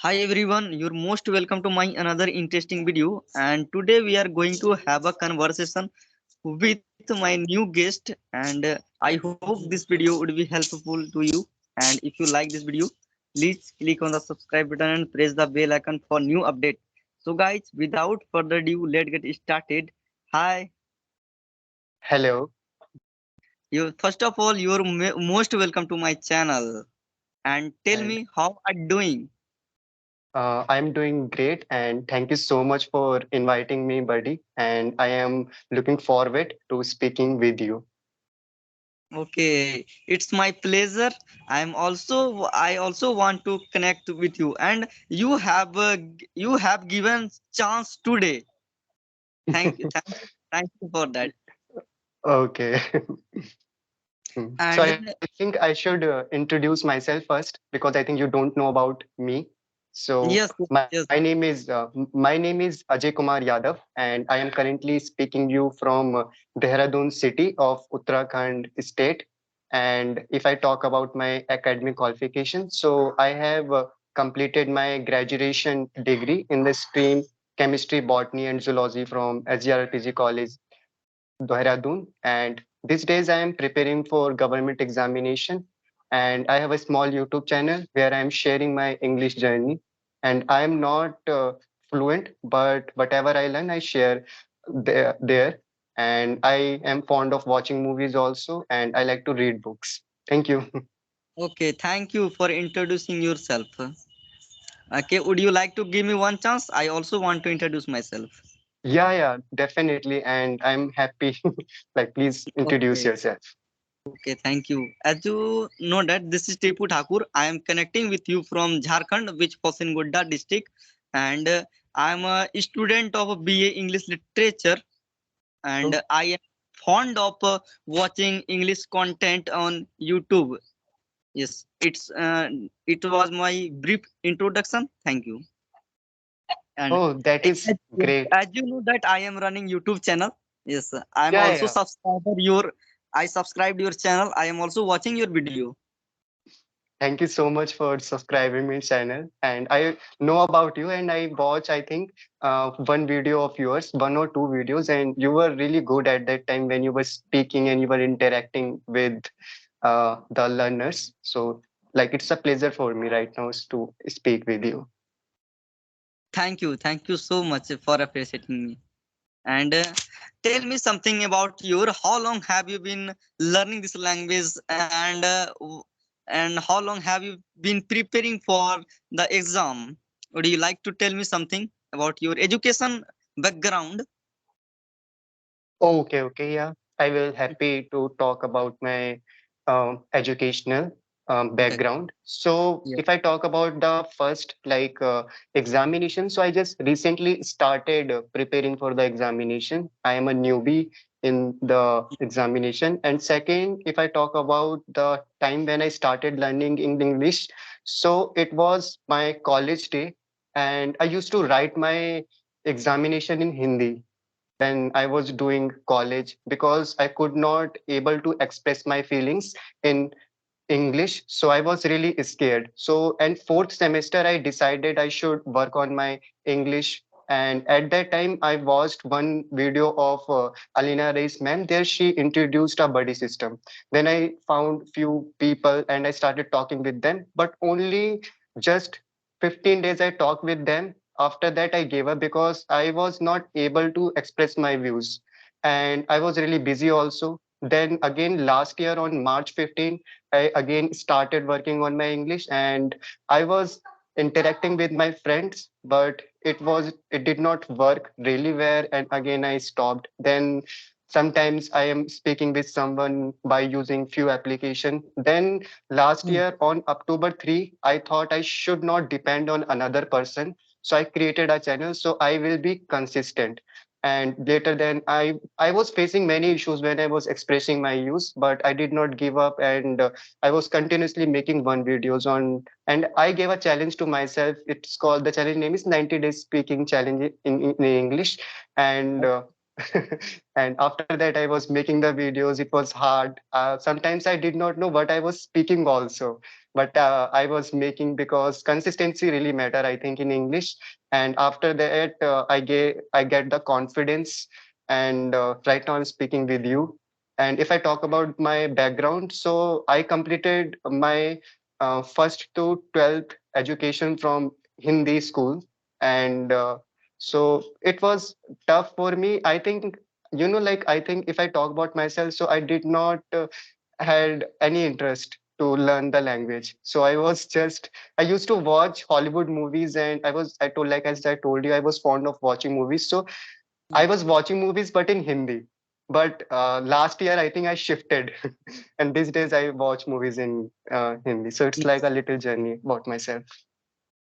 Hi everyone, you're most welcome to my another interesting video. And today we are going to have a conversation with my new guest. And I hope this video would be helpful to you. And if you like this video, please click on the subscribe button and press the bell icon for new update. So guys, without further ado, let's get started. Hi, Hello, you first of all, you're most welcome to my channel. And tell and me how are you doing? I'm doing great. And thank you so much for inviting me, buddy. And I am looking forward to speaking with you. Okay, it's my pleasure. I also want to connect with you, and you have given chance today. Thank you for that. Okay. So And I think I should introduce myself first because I think you don't know about me. So yes, my yes, name is my name is Ajay Kumar Yadav, and I am currently speaking you from Dehradun city of Uttarakhand state. And if I talk about my academic qualification, so I have completed my graduation degree in the stream chemistry, botany, and zoology from SGRPG College, Dehradun. And these days I am preparing for government examination. And I have a small YouTube channel where I am sharing my English journey. And I am not fluent, but whatever I learn, I share there. And I am fond of watching movies also, and I like to read books. Thank you. okay. Thank you for introducing yourself. Okay, would you like to give me one chance? I also want to introduce myself. Yeah, definitely. And I'm happy. Like, please introduce Okay. yourself. Okay, thank you. As you know that this is Tipu Thakur. I am connecting with you from Jharkhand, which Hosengodda district, and I am a student of BA English Literature, and I am fond of watching English content on YouTube. Yes, it was my brief introduction. Thank you. And Oh, that is as, great. as you know that I am running YouTube channel. Yes, I am also Yeah. subscriber your. I subscribed your channel. I am also watching your video. Thank you so much for subscribing my channel. And I know about you, and I watch, I think, one video of yours, one or two videos, and you were really good at that time when you were speaking and you were interacting with the learners. So, like, it's a pleasure for me right now to speak with you. Thank you so much for appreciating me. And tell me something about your. How long have you been learning this language, and how long have you been preparing for the exam? Would you like to tell me something about your education background? Okay, yeah. I will happy to talk about my educational Okay. background. So Yeah. if I talk about the first examination, so I just recently started preparing for the examination. I am a newbie in the examination. And second, if I talk about the time when I started learning in English, so it was my college day, and I used to write my examination in Hindi when I was doing college because I could not able to express my feelings in English. So I was really scared. So and fourth semester I decided I should work on my English. And at that time, I watched one video of Alina Ray's ma'am. There she introduced a buddy system. Then I found few people and I started talking with them. But only just 15 days I talked with them. After that, I gave up because I was not able to express my views. And I was really busy also. Then again, last year on March 15, I again started working on my English and I was interacting with my friends, but it did not work really well. And again, I stopped. Then sometimes I am speaking with someone by using few application. Then last Mm. year on October 3, I thought I should not depend on another person. So I created a channel so I will be consistent. And later then I was facing many issues when I was expressing my views, but I did not give up and I was continuously making one videos on, and I gave a challenge to myself. It's called, the challenge name is 90 days speaking challenge in English. And And after that, I was making the videos. It was hard. Sometimes I did not know what I was speaking also, but I was making because consistency really matter, I think, in English. And after that, I get the confidence, and right now I'm speaking with you. And if I talk about my background, so I completed my first to 12th education from Hindi school, and so it was tough for me. I think, like, I think if I talk about myself, so I did not had any interest to learn the language. So I used to watch Hollywood movies, and I told, like, as I told you, I was fond of watching movies. So I was watching movies, but in Hindi. But last year, I think I shifted, and these days I watch movies in Hindi. So it's like a little journey about myself.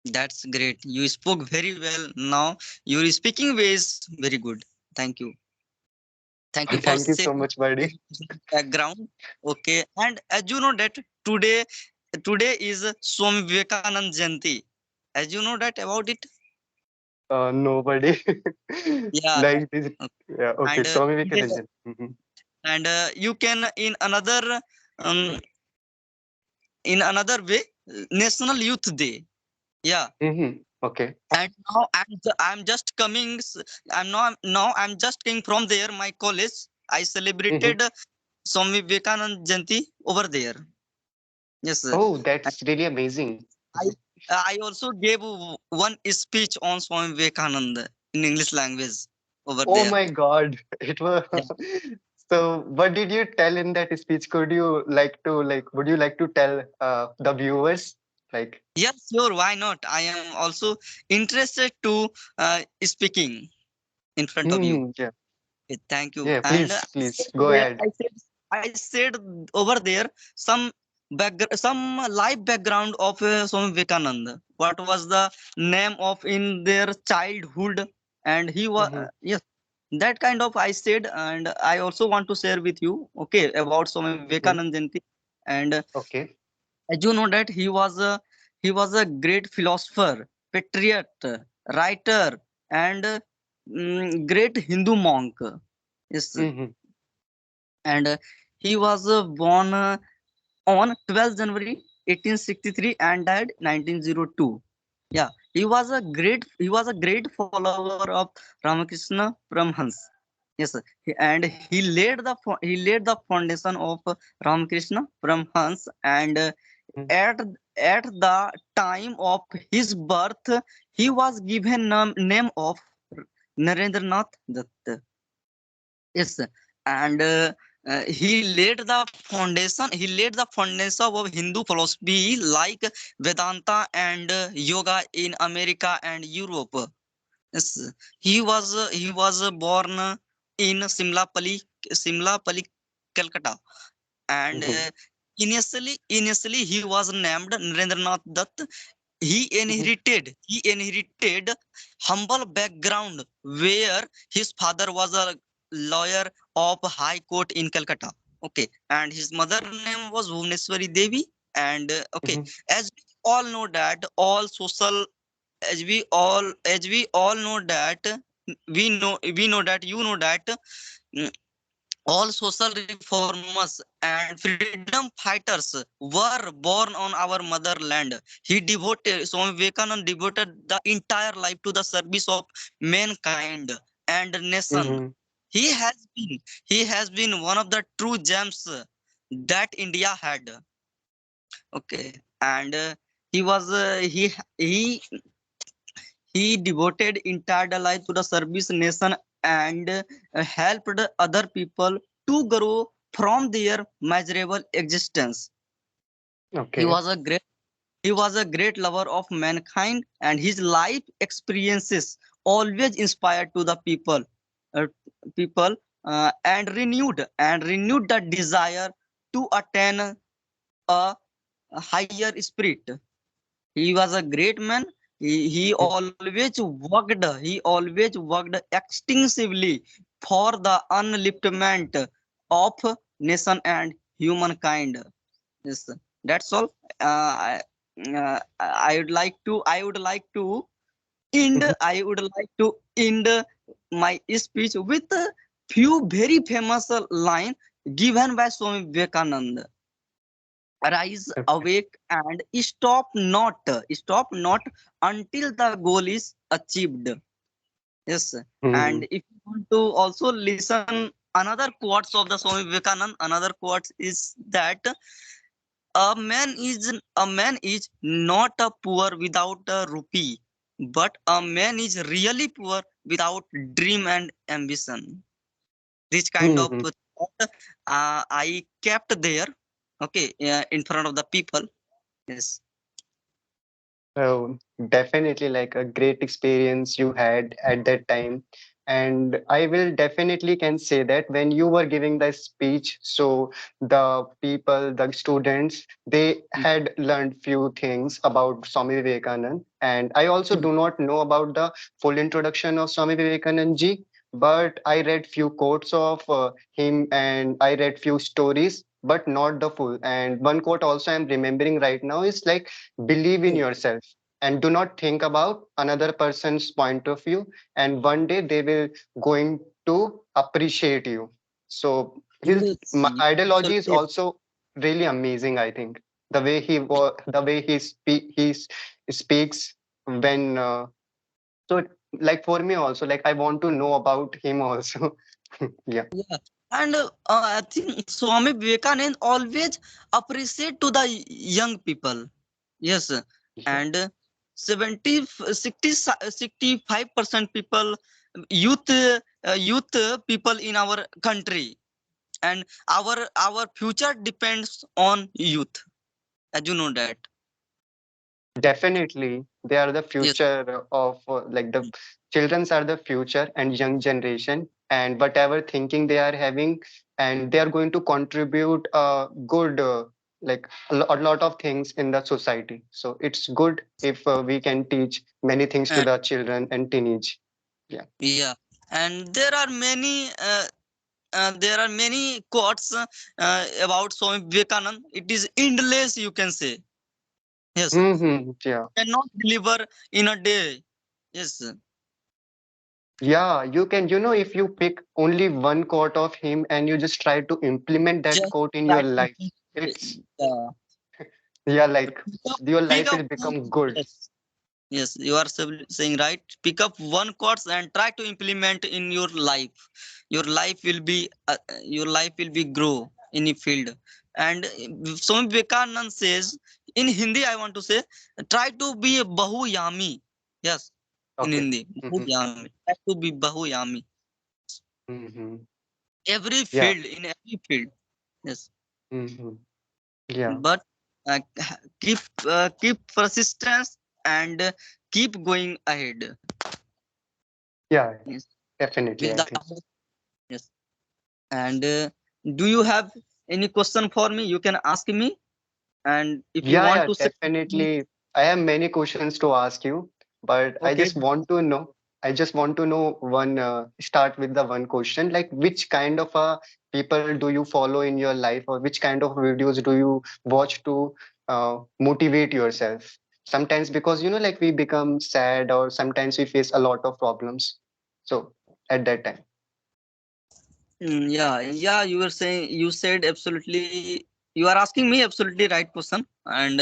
That's great. You spoke very well. Now your speaking way is very good. Thank you. Thank you for Thank you so sharing much, buddy. background. Okay. And as you know that today is Swami Vivekanand Jayanti. As you know that about it. Nobody. Yeah. Like this. Yeah. Okay. And Swami today, Vivekanand. Mhm. and you can um in another way, National Youth Day. Yeah. Okay. And now I'm just coming. I'm just coming from there. My college. I Mhm. celebrated Swami Vivekanand Jayanti over there. Yes, sir. Oh, And that's really amazing. I also gave one speech on Swami Vivekanand in English language over Oh there. my God. It was. Yeah. So, what did you tell in that speech? Would you like to tell the viewers? Like, Yes, sure. Why not? I am also interested to speaking in front of you. yeah, Thank you. yeah. And Please, I said please go there, ahead. I said over there some some live background of Swami Vivekanand. What was the name of in their childhood? And he was Mhm. yes, that kind of I said, and I also want to share with you, okay, about Swami Mhm. Vivekanand Jayanti. And Okay. as you know that he was a great philosopher, patriot, writer, and great Hindu monk. Yes, Mhm. and he was born on 12th January 1863 and died 1902. Yeah, he was a great follower of Ramakrishna Paramhans. Yes, and he laid the foundation of Ramakrishna Paramhans, and Mhm. at at the time of his birth, he was given name of Narendranath Dutt. Yes, and he laid the foundation of Hindu philosophy like Vedanta and yoga in America and Europe. Yes, he was born in Simlapally, Calcutta, and Mhm. initially he was named Narendranath Dutt. Mhm. He inherited humble background where his father was a lawyer of high court in Calcutta. Okay, and his mother name was Bhuvaneshwari Devi. And okay, Mhm. as we all know that all social as we all know that we know that you know that mm, all social reformers and freedom fighters were born on our motherland. Swami Vivekanand devoted the entire life to the service of mankind and nation. Mhm. He has been he has been one of the true gems that India had. Okay, and he devoted entire life to the service nation and helped other people to grow from their miserable existence. He Okay. was a great he was a great lover of mankind, and his life experiences always inspired to the uh, people and renewed the desire to attain a higher spirit. He was a great man. He always worked extensively for the upliftment of nation and humankind. Yes, that's all. I would like to end. Mhm. I would like to end my speech with a few very famous line given by Swami Vivekanand. Rise, Okay. awake, and stop not until the goal is achieved. Yes, and Hmm. if you want to also listen another quotes of the Swami Vivekanand, another quote is that a man is not a poor without a rupee, but a man is really poor without dream and ambition. This kind of Hmm. thought I kept there, okay, in front of the people. Yes. So definitely like a great experience you had at that time. And I will definitely can say that when you were giving the speech, so the people, the students, they had learned few things about Swami Vivekanand. And I also Mm, do not know about the full introduction of Swami Vivekanand ji, but I read few quotes of him and I read few stories, but not the full. And one quote also I'm remembering right now is like, believe in mm. yourself and do not think about another person's point of view, and one day they will going to appreciate you. So his Yes, yes, ideology is absolutely. also really amazing, I think. The way the way speaks when so like for me also, like I want to know about him also. Yeah. Yeah. And I think Swami Vivekanand always appreciate to the young people. Yes. Yeah. And 70, 60, 65% people, youth people in our country. And our future depends on youth. As you know that. Definitely, they are the Yes. future of like the childrens are the future and young generation, and whatever thinking they are having, and they are going to contribute good like a lot of things in the society. So it's good if we can teach many things to And the children and teenage. Yeah. yeah. And there are many quotes about Swami Vivekanand. It is endless, you can say. Yes, Hmm. Yeah. cannot deliver in a day. Yes, Yeah, you can, if you pick only one quote of him and you just try to implement that just quote in try your to life, it's, uh, yeah, like your pick life up will one. become good. Yes, yes, you are saying right. Pick up one quotes and try to implement in your life. Your life will be grow in a field. And Swami Vivekanand says in Hindi, I want to say, try to be a bahuyami. Yes, in Okay. Hindi, Mm-hmm. bahuyami. Try to be bahuyami. Mm-hmm. Every Yeah. field, in every field. Yes, Mm-hmm. Yeah. but keep persistence and keep going ahead. Yeah. Yes, Definitely, with I the think. yes. And do you have any question for me? You can ask me, and if you Yeah, want yeah, to say, definitely. I have many questions to ask you, but okay, I just want to know start with the one question, like which kind of people do you follow in your life, or which kind of videos do you watch to motivate yourself? Sometimes because, like we become sad or sometimes we face a lot of problems. So at that time. yeah, yeah, you said absolutely. You are asking me absolutely right question, and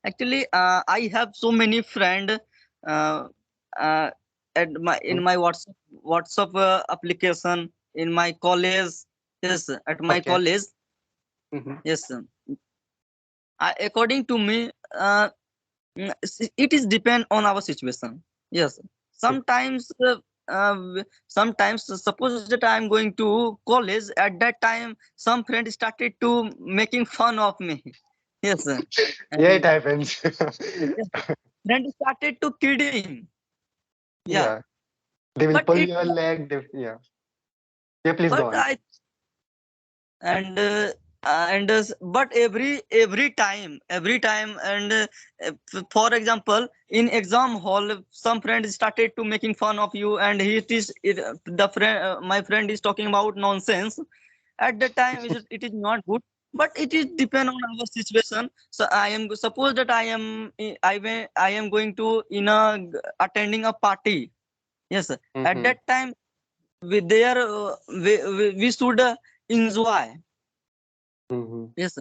actually, I have so many friend uh, uh, in my WhatsApp application in my college. Yes, at my Okay. college. Mm-hmm. Yes, according to me, it is depend on our situation. Yes, sometimes sometimes suppose that I am going to college. At that time some friend started to making fun of me. Yes, Yeah, and it happens. yes, friend started to kidding. Yeah, Yeah. They will but pull it your leg. Yeah. Yeah, please go but on. I and but every time and for example in exam hall some friend started to making fun of you, and the friend my friend is talking about nonsense. At that time it is not good, but it is depend on our situation. So I am suppose that I am going to in a attending a party. Yes, at Mm-hmm. that time we there we should enjoy. Mhm. Yes.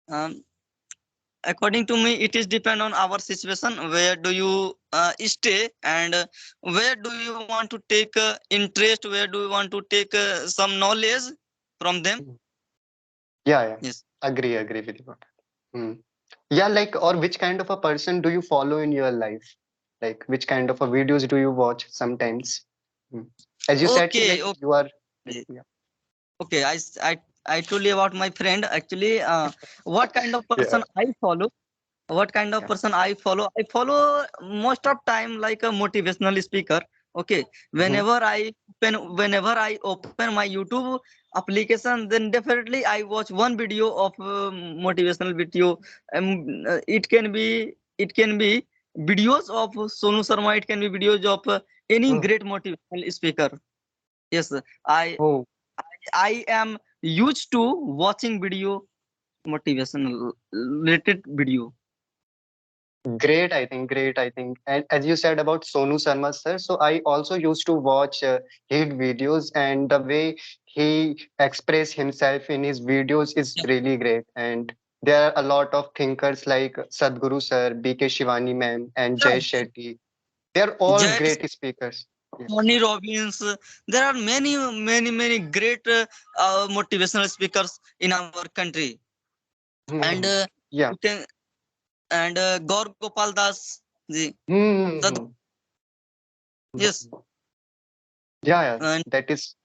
Um, According to me, it is depend on our situation. Where do you stay, and where do you want to take interest? Where do you want to take some knowledge from them? Mhm. Yeah, yeah. Yes. Agree with you. Mm. Yeah, like, or which kind of a person do you follow in your life? Like, which kind of a videos do you watch sometimes? Mm. As you said, see, Okay. like, you are, like, Okay. yeah, Okay. I told you about my friend. Actually, what kind of yeah, person I follow? What kind of yeah. person I follow most of time like a motivational speaker. Okay, Mm-hmm. whenever I open my YouTube application, then definitely I watch one video of motivational video. It can be videos of Sonu Sharma. It can be videos of any Oh, great motivational speaker. Yes, i oh, I am used to watching video, motivational related video. great, I think, great, I think. And as you said about Sonu Sharma, sir, so I also used to watch his videos, and the way he express himself in his videos is really great. And there are a lot of thinkers like Sadhguru sir, BK Shivani ma'am, and Jay Shetty. They're all Jay, great speakers. Yeah. Tony Robbins. There are many great motivational speakers in our country, and Mhm. Yeah. you can and Gaur Gopal Das ji. Sad, Mhm. yes, Yeah, yeah. and That is.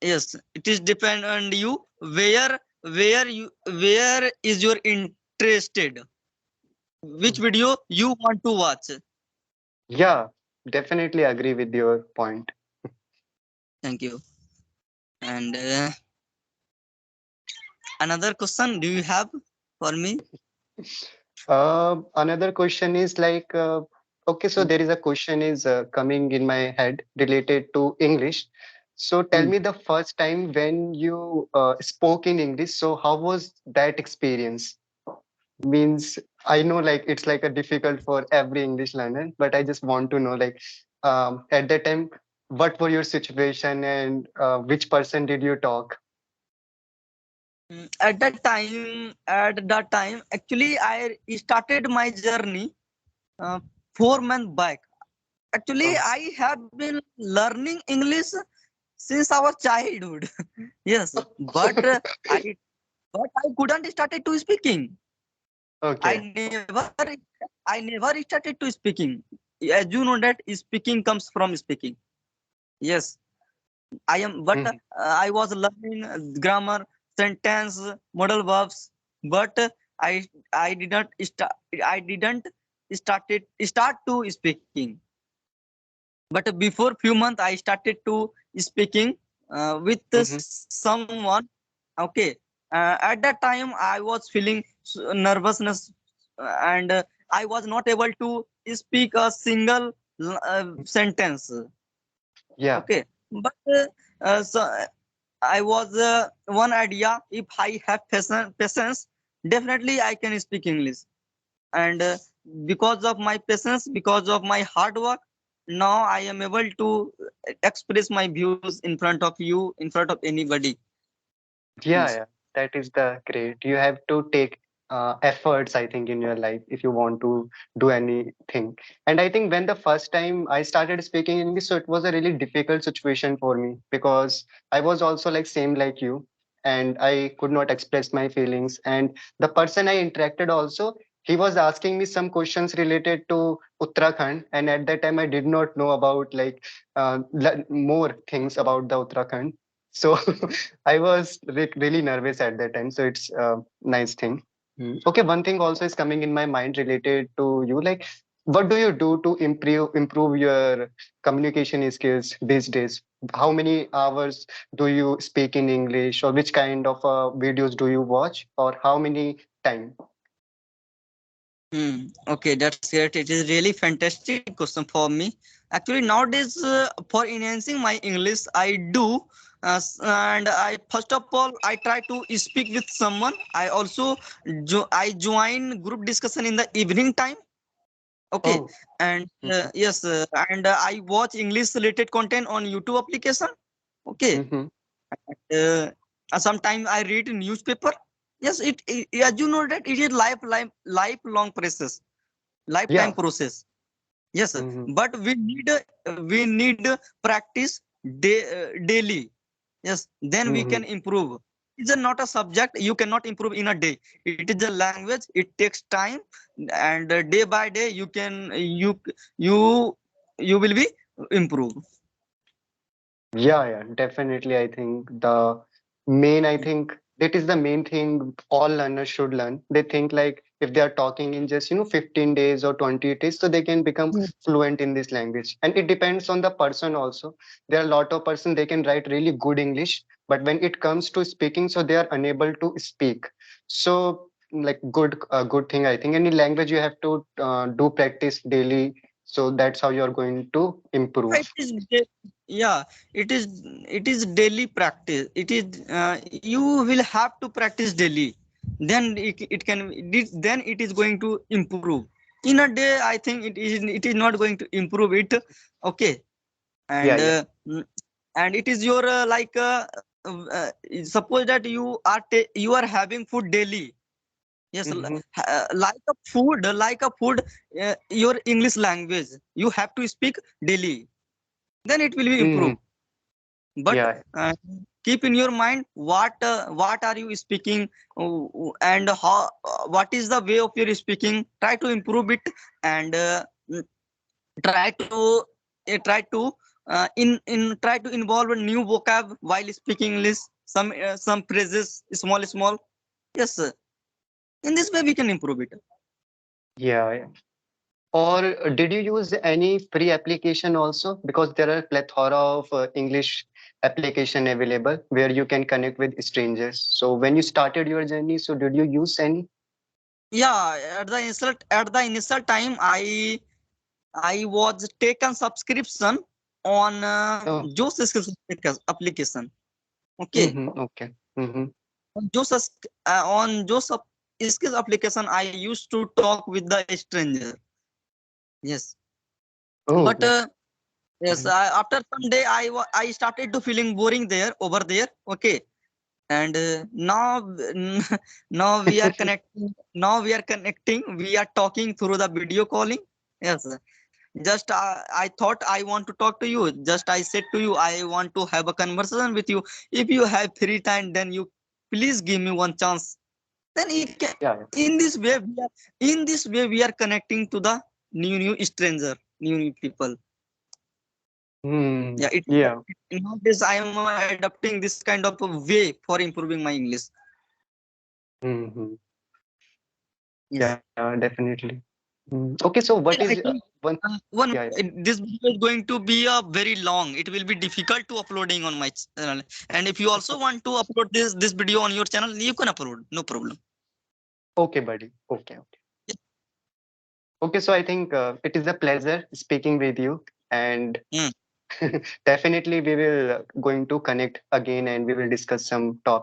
yes, it is depend on you where is your interested, which video you want to watch. Yeah, definitely agree with your point. Thank you. And another question, do you have for me? Another question is like, okay, so Mm, there is a question is coming in my head related to English. So tell mm. me the first time when you spoke in English. So how was that experience? Means I know like it's like a difficult for every English learner, but I just want to know like at that time, what were your situation and which person did you talk? At that time, actually, I started my journey uh, 4 months back. Actually, Oh, I have been learning English since our childhood. Yes, but I couldn't started to speaking. I okay. never I never started to speaking. As you know that speaking comes from speaking. Yes, I am, but Mhm. I was learning grammar, sentence, modal verbs, but I didn't start. I didn't start to speaking. But before few months, I started to speaking with Mhm. someone. Okay, at that time I was feeling nervousness, and I was not able to speak a single sentence. Yeah. Okay, but so I was one idea. If I have patience, definitely I can speak English. And because of my patience, because of my hard work, now I am able to express my views in front of you, in front of anybody. Yeah, Yes. yeah, that is the great. You have to take efforts, I think, in your life if you want to do anything. And I think when the first time I started speaking English, so it was a really difficult situation for me because I was also like same like you, and I could not express my feelings. And the person I interacted also, he was asking me some questions related to Uttarakhand, and at that time I did not know about like more things about the Uttarakhand. So I was really nervous at that time, so it's a nice thing. Okay, one thing also is coming in my mind related to you. Like, what do you do to improve your communication skills these days? How many hours do you speak in English, or which kind of videos do you watch, or how many time? Okay, that's great. It is really fantastic question for me. Actually, nowadays, for enhancing my English, I do, and I first of all I try to speak with someone. I also I join group discussion in the evening time. Okay, Oh. and Mhm, yes, and I watch English related content on YouTube application. Okay, mhm. uh, sometimes I read newspaper. Yes, as you know that it is lifelong process, lifetime Yeah. process. Yes, Mhm, but we need practice daily. Yes, then we mhm. can improve. It's not a subject you cannot improve in a day. It is a language. It takes time, and day by day you you will be improve. Yeah, yeah, definitely. I think the main, I think that is the main thing all learners should learn. They think like if they are talking in just, 15 days or 20 days, so they can become Mm. fluent in this language. And it depends on the person also. There are a lot of person they can write really good English, but when it comes to speaking, so they are unable to speak. So like good thing, I think. Any language you have to do practice daily. So that's how you're going to improve. It is yeah, it is daily practice. It is you will have to practice daily. Then it can then it is going to improve. In a day, I think it is not going to improve it. Okay, Yeah, and yeah. and it is your suppose that you are having food daily. Yes, Mhm, like a food, your English language you have to speak daily. Then it will be mhm. improved. But Yeah. keep in your mind what are you speaking, and how what is the way of your speaking. Try to improve it, and mm, try to try to involve a new vocab while speaking English. Some phrases small. Yes, sir. In this way we can improve it. Yeah, yeah. Or did you use any free application also? Because there are plethora of English application available where you can connect with strangers. So when you started your journey, so did you use any? Yeah, at the initial time I was taken subscription on Oh, Joe's skills application. Okay, mm-hmm, okay. Mm-hmm. on Joe's skills application, I used to talk with the stranger. Yes, Oh, but like, yes, mhm. after some day, I started to feeling boring there over there. Okay, and now now we are connecting. Now we are connecting. We are talking through the video calling. Yes, just I thought I want to talk to you. Just I said to you, I want to have a conversation with you. If you have free time, then you please give me one chance. Then it can, Yeah, yeah. in this way we are connecting to the new stranger, new people. Hmm. Yeah, Yeah. nowadays I am adopting this kind of a way for improving my English. Mm-hmm. Yes. Yeah, definitely. Mm. Okay, so what And is I think one? one Yeah, yeah. this video is going to be a very long. It will be difficult to uploading on my channel. And if you also want to upload this video on your channel, you can upload. No problem. Okay, buddy. Okay, okay. Okay, so I think it is a pleasure speaking with you, and Mm. definitely we will going to connect again and we will discuss some topics